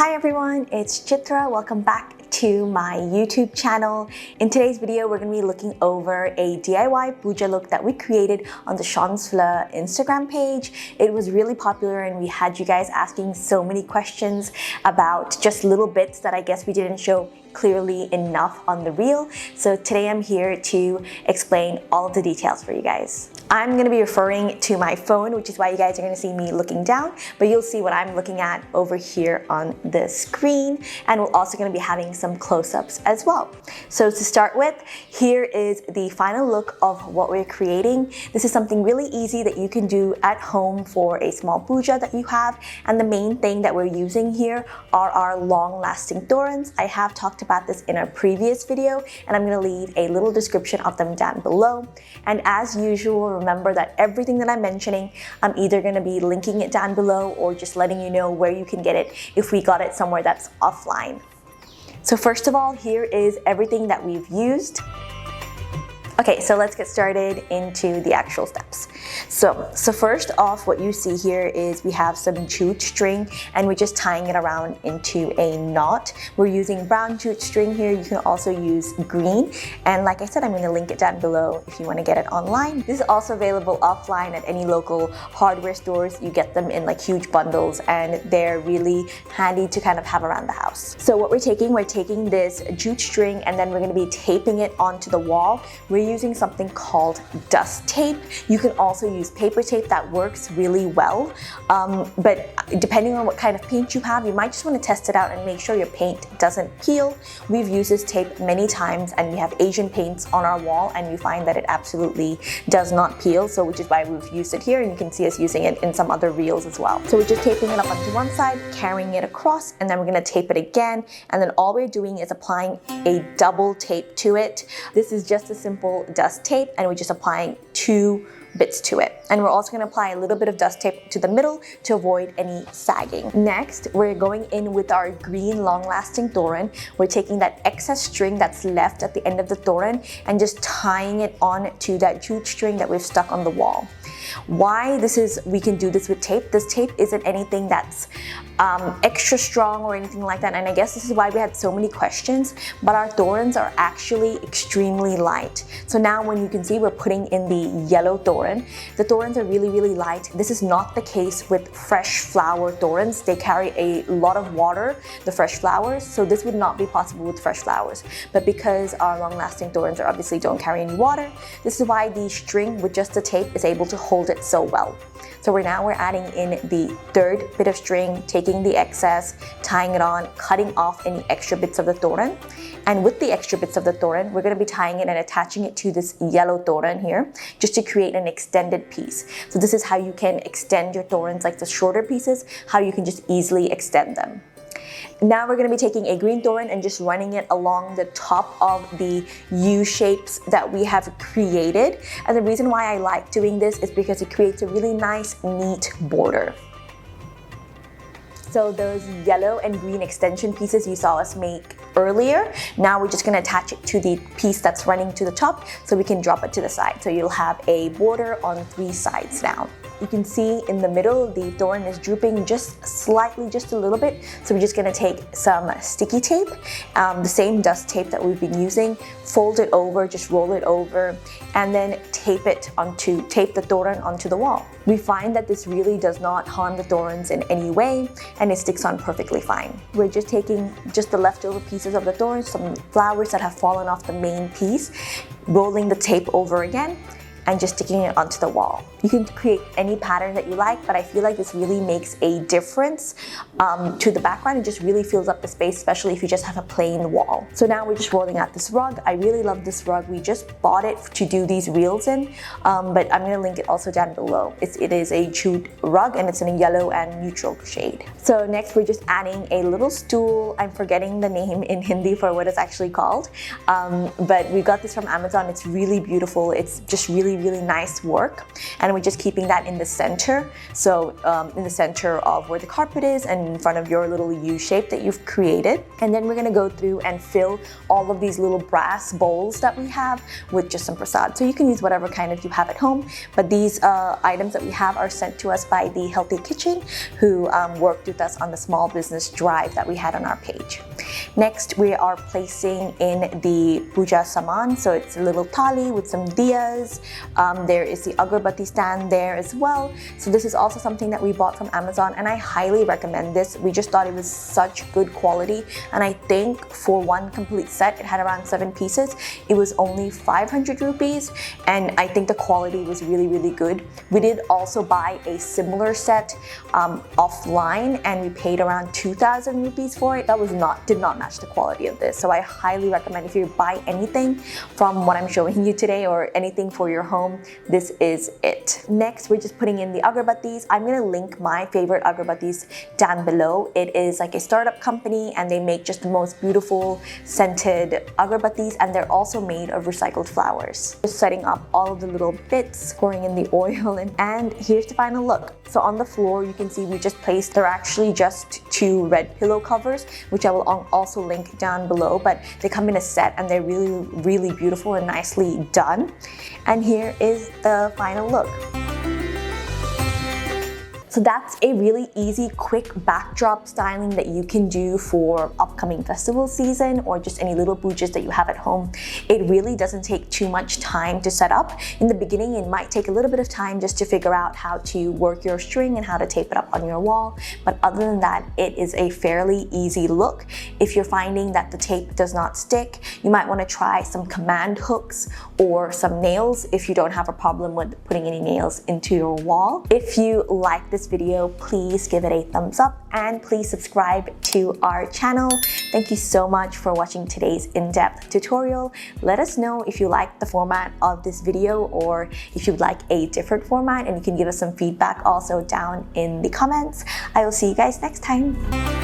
Hi everyone, it's Chitra. Welcome back to my YouTube channel. In today's video, we're going to be looking over a DIY puja look that we created on the Fleur Instagram page. It was really popular and we had you guys asking so many questions about just little bits that I guess we didn't show clearly enough on the reel. So today I'm here to explain all of the details for you guys. I'm going to be referring to my phone, which is why you guys are going to see me looking down, but you'll see what I'm looking at over here on the screen, and we're also going to be having some close-ups as well. So to start with, here is the final look of what we're creating. This is something really easy that you can do at home for a small puja that you have, and the main thing that we're using here are our long-lasting torans. I have talked about this in a previous video, and I'm going to leave a little description of them down below. And as usual, remember that everything that I'm mentioning, I'm either going to be linking it down below or just letting you know where you can get it if we got it somewhere that's offline. So first of all, here is everything that we've used. Okay, so let's get started into the actual steps. So first off, what you see here is we have some jute string and we're just tying it around into a knot. We're using brown jute string here. You can also use green. And like I said, I'm going to link it down below if you want to get it online. This is also available offline at any local hardware stores. You get them in like huge bundles and they're really handy to kind of have around the house. So what we're taking this jute string and then we're going to be taping it onto the wall. We're using something called dust tape. You can also use paper tape that works really well, but depending on what kind of paint you have, you might just want to test it out and make sure your paint doesn't peel. We've used this tape many times and we have Asian paints on our wall and you find that it absolutely does not peel, so which is why we've used it here, and you can see us using it in some other reels as well. So we're just taping it up onto one side, carrying it across, and then we're going to tape it again, and then all we're doing is applying a double tape to it. This is just a simple dust tape and we're just applying 2 bits to it, and we're also going to apply a little bit of dust tape to the middle to avoid any sagging. Next, we're going in with our green long-lasting toran. We're taking that excess string that's left at the end of the toran and just tying it on to that jute string that we've stuck on the wall. Why we can do this with tape? This tape isn't anything that's extra strong or anything like that, and I guess this is why we had so many questions, but our torans are actually extremely light. So now when you can see, we're putting in the yellow toran. The torans are really, really light. This is not the case with fresh flower torans. They carry a lot of water, the fresh flowers, so this would not be possible with fresh flowers. But because our long-lasting torans obviously don't carry any water, this is why the string with just the tape is able to hold it so well. So we're adding in the 3rd bit of string, taking the excess, tying it on, cutting off any extra bits of the toran. And with the extra bits of the toran, we're going to be tying it and attaching it to this yellow toran here, just to create an extended piece. So this is how you can extend your torans, like the shorter pieces, how you can just easily extend them. Now we're going to be taking a green toran and just running it along the top of the U shapes that we have created. And the reason why I like doing this is because it creates a really nice, neat border. So those yellow and green extension pieces you saw us make earlier, now we're just going to attach it to the piece that's running to the top so we can drop it to the side. So you'll have a border on 3 sides now. You can see in the middle, the toran is drooping just slightly, just a little bit. So we're just going to take some sticky tape, the same dust tape that we've been using, fold it over, just roll it over, and then tape the toran onto the wall. We find that this really does not harm the torans in any way, and it sticks on perfectly fine. We're just taking the leftover pieces of the torans, some flowers that have fallen off the main piece, rolling the tape over again, and just sticking it onto the wall. You can create any pattern that you like, but I feel like this really makes a difference to the background. It just really fills up the space, especially if you just have a plain wall. So now we're just rolling out this rug. I really love this rug. We just bought it to do these reels in, but I'm going to link it also down below. It is a jute rug and it's in a yellow and neutral shade. So next we're just adding a little stool. I'm forgetting the name in Hindi for what it's actually called, but we got this from Amazon. It's really beautiful. It's just really really nice work, and we're just keeping that in the center. So in the center of where the carpet is and in front of your little U shape that you've created. And then we're gonna go through and fill all of these little brass bowls that we have with just some prasad. So you can use whatever kind of you have at home, but these items that we have are sent to us by the Healthy Kitchen, who worked with us on the small business drive that we had on our page. Next, we are placing in the puja saman. So it's a little thali with some diyas. There is the agarbatti stand there as well. So this is also something that we bought from Amazon, and I highly recommend this. We just thought it was such good quality, and I think for one complete set, it had around 7 pieces. It was only 500 rupees, and I think the quality was really, really good. We did also buy a similar set offline, and we paid around 2,000 rupees for it. That did not match the quality of this. So I highly recommend, if you buy anything from what I'm showing you today or anything for your home, this is it. Next, we're just putting in the agarbattis. I'm gonna link my favorite agarbattis down below. It is like a startup company, and they make just the most beautiful scented agarbattis, and they're also made of recycled flowers. Just setting up all of the little bits, pouring in the oil, and here's the final look. So on the floor, you can see we just placed, they're actually just 2 red pillow covers, which I will also link down below, but they come in a set and they're really, really beautiful and nicely done. And here is the final look. So that's a really easy, quick backdrop styling that you can do for upcoming festival season or just any little pujas that you have at home. It really doesn't take too much time to set up. In the beginning, it might take a little bit of time just to figure out how to work your string and how to tape it up on your wall. But other than that, it is a fairly easy look. If you're finding that the tape does not stick, you might want to try some command hooks or some nails if you don't have a problem with putting any nails into your wall. If you like this video, please give it a thumbs up and please subscribe to our channel. Thank you so much for watching today's in-depth tutorial. Let us know if you like the format of this video or if you'd like a different format, and you can give us some feedback also down in the comments. I will see you guys next time.